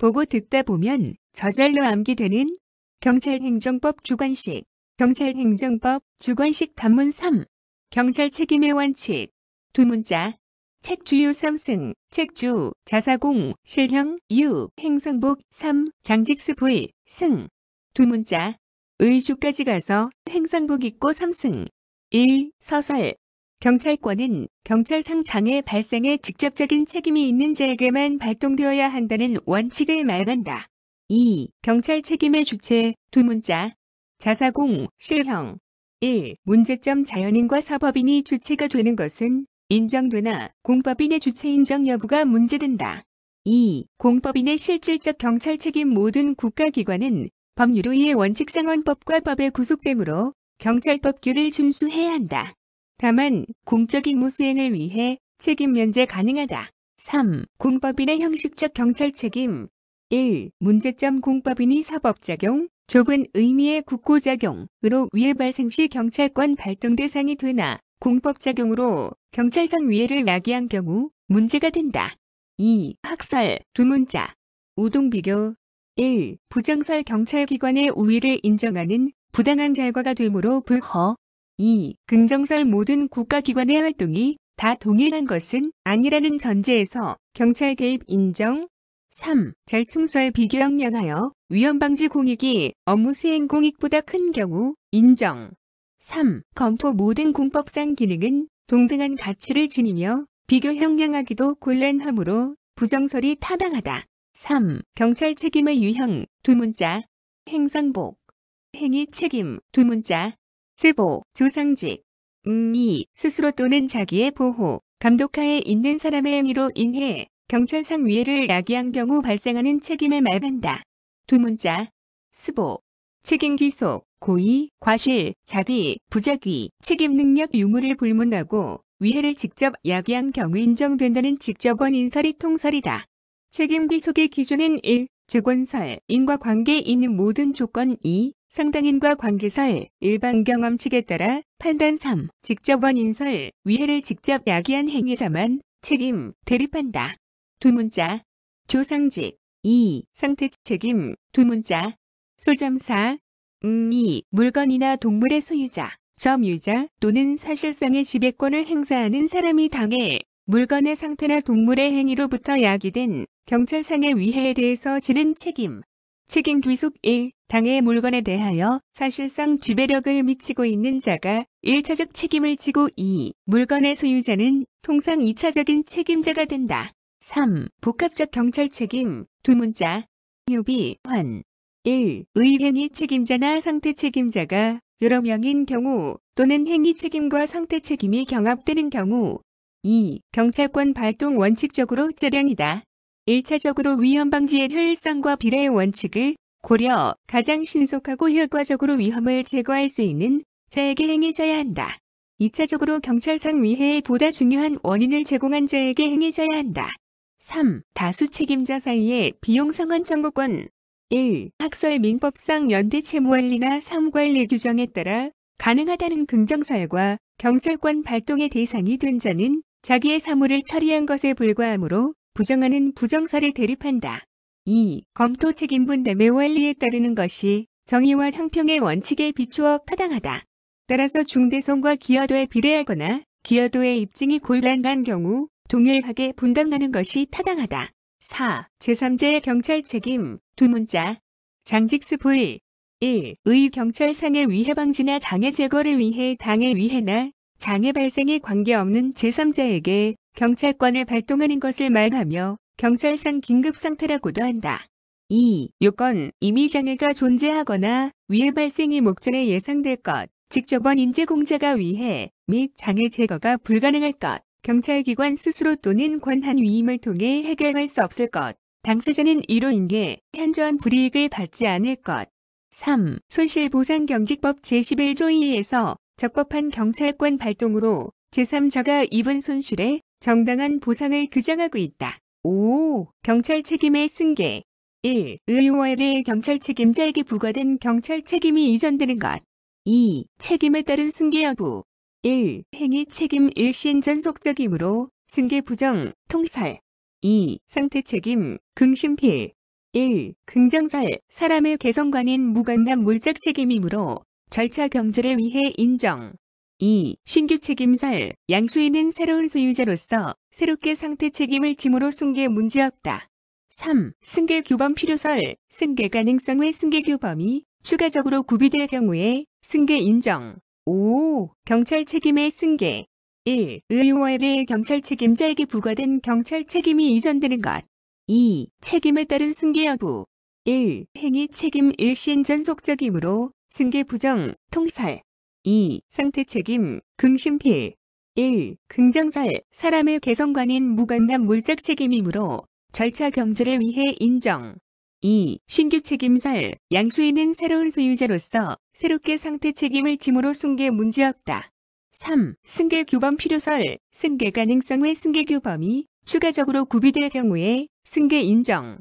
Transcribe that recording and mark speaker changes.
Speaker 1: 보고 듣다 보면 저절로 암기되는 경찰행정법 주관식, 경찰행정법 주관식 단문 3. 경찰 책임의 원칙. 두 문자. 책 주요 3승, 책주, 자사공, 실형, 유, 행성복 3, 장직수 불, 승. 두 문자. 의주까지 가서 행성복 있고 3승. 1. 서설. 경찰권은 경찰상 장애 발생에 직접적인 책임이 있는 자에게만 발동되어야 한다는 원칙을 말한다. 2. 경찰 책임의 주체. 두 문자. 자사공, 실형. 1. 문제점 자연인과 사법인이 주체가 되는 것은 인정되나 공법인의 주체 인정 여부가 문제된다. 2. 공법인의 실질적 경찰 책임. 모든 국가기관은 법률 위의 원칙상 헌법과 법에 구속되므로 경찰법규를 준수해야 한다. 다만 공적 임무 수행을 위해 책임 면제 가능하다. 3. 공법인의 형식적 경찰 책임. 1. 문제점 공법인이 사법작용, 좁은 의미의 국고작용으로 위해 발생 시 경찰권 발동 대상이 되나 공법작용으로 경찰상 위해를 야기한 경우 문제가 된다. 2. 학설. 두 문자. 우동비교. 1. 부정설 경찰기관의 우위를 인정하는 부당한 결과가 되므로 불허. 2. 긍정설 모든 국가기관의 활동이 다 동일한 것은 아니라는 전제에서 경찰 개입 인정. 3. 절충설 비교형량하여 위험방지 공익이 업무 수행 공익보다 큰 경우 인정. 3. 검토 모든 공법상 기능은 동등한 가치를 지니며 비교 형량하기도 곤란하므로 부정설이 타당하다. 3. 경찰 책임의 유형. 두 문자. 행상복. 행위 책임. 두 문자. 스보, 조상직. 2. 스스로 또는 자기의 보호, 감독하에 있는 사람의 행위로 인해 경찰상 위해를 야기한 경우 발생하는 책임을 말한다. 두 문자. 스보. 책임 귀속, 고의, 과실, 자비, 부작위, 책임 능력 유무를 불문하고 위해를 직접 야기한 경우 인정된다는 직접원 인설이 통설이다. 책임 귀속의 기준은 1. 주권설, 인과관계에 있는 모든 조건. 2. 상당인과 관계설, 일반 경험칙에 따라 판단. 3. 직접원 인설, 위해를 직접 야기한 행위자만 책임, 대립한다. 두 문자. 조상직. 2. 상태 책임. 두 문자. 소점사. 2. 물건이나 동물의 소유자, 점유자 또는 사실상의 지배권을 행사하는 사람이 당해 물건의 상태나 동물의 행위로부터 야기된 경찰상의 위해에 대해서 지는 책임. 책임 귀속. 1. 당해 물건에 대하여 사실상 지배력을 미치고 있는 자가 1차적 책임을 지고 2. 물건의 소유자는 통상 2차적인 책임자가 된다. 3. 복합적 경찰 책임. 두 문자. 유비, 환. 1. 의행위 책임자나 상태 책임자가 여러 명인 경우 또는 행위 책임과 상태 책임이 경합되는 경우. 2. 경찰권 발동 원칙적으로 재량이다. 1차적으로 위험 방지의 효율성과 비례의 원칙을 고려, 가장 신속하고 효과적으로 위험을 제거할 수 있는 자에게 행해져야 한다. 2차적으로 경찰상 위해에 보다 중요한 원인을 제공한 자에게 행해져야 한다. 3. 다수 책임자 사이의 비용 상환 청구권. 1. 학설 민법상 연대 채무관리나 사무관리 규정에 따라 가능하다는 긍정설과 경찰권 발동의 대상이 된 자는 자기의 사무를 처리한 것에 불과하므로 부정하는 부정설에 대립한다. 2. 검토 책임 분담의 원리에 따르는 것이 정의와 형평의 원칙에 비추어 타당하다. 따라서 중대성과 기여도에 비례하거나 기여도의 입증이 곤란한 경우 동일하게 분담하는 것이 타당하다. 4. 제3자의 경찰 책임. 두 문자. 장직수 불. 1. 의 경찰상의 위해 방지나 장애 제거를 위해 당해 위해나 장애 발생에 관계없는 제3자에게 경찰권을 발동하는 것을 말하며 경찰상 긴급 상태라고도 한다. 2. 요건, 이미 장애가 존재하거나 위해 발생이 목전에 예상될 것, 직접원 인재공자가 위해 및 장애 제거가 불가능할 것, 경찰기관 스스로 또는 권한 위임을 통해 해결할 수 없을 것, 당사자는 이로 인해 현저한 불이익을 받지 않을 것. 3. 손실보상경직법 제11조 2에서 적법한 경찰권 발동으로 제3자가 입은 손실에 정당한 보상을 규정하고 있다. 5. 경찰 책임의 승계. 1. 의호활의 경찰 책임자에게 부과된 경찰 책임이 이전되는 것. 2. 책임에 따른 승계 여부. 1. 행위 책임 일신 전속적이므로 승계 부정, 통설. 2. 상태 책임, 긍심필. 1. 긍정설, 사람의 개성관인 무관남 물적 책임이므로 절차 경제를 위해 인정. 2. 신규 책임설, 양수인은 새로운 소유자로서 새롭게 상태 책임을 짐으로 승계 문제없다. 3. 승계 규범 필요설, 승계 가능성 외 승계 규범이 추가적으로 구비될 경우에 승계 인정. 5. 경찰 책임의 승계. 1. 의무에 대해 경찰 책임자에게 부과된 경찰 책임이 이전되는 것. 2. 책임에 따른 승계 여부. 1. 행위 책임 일신 전속적이므로 승계 부정, 통설. 2. 상태 책임, 긍심필. 1. 긍정설, 사람의 개성관인 무관남 물적 책임이므로 절차 경제를 위해 인정. 2. 신규 책임설, 양수인은 새로운 소유자로서 새롭게 상태 책임을 짐으로 승계 문제없다. 3. 승계 규범 필요설, 승계 가능성 외 승계 규범이 추가적으로 구비될 경우에 승계 인정.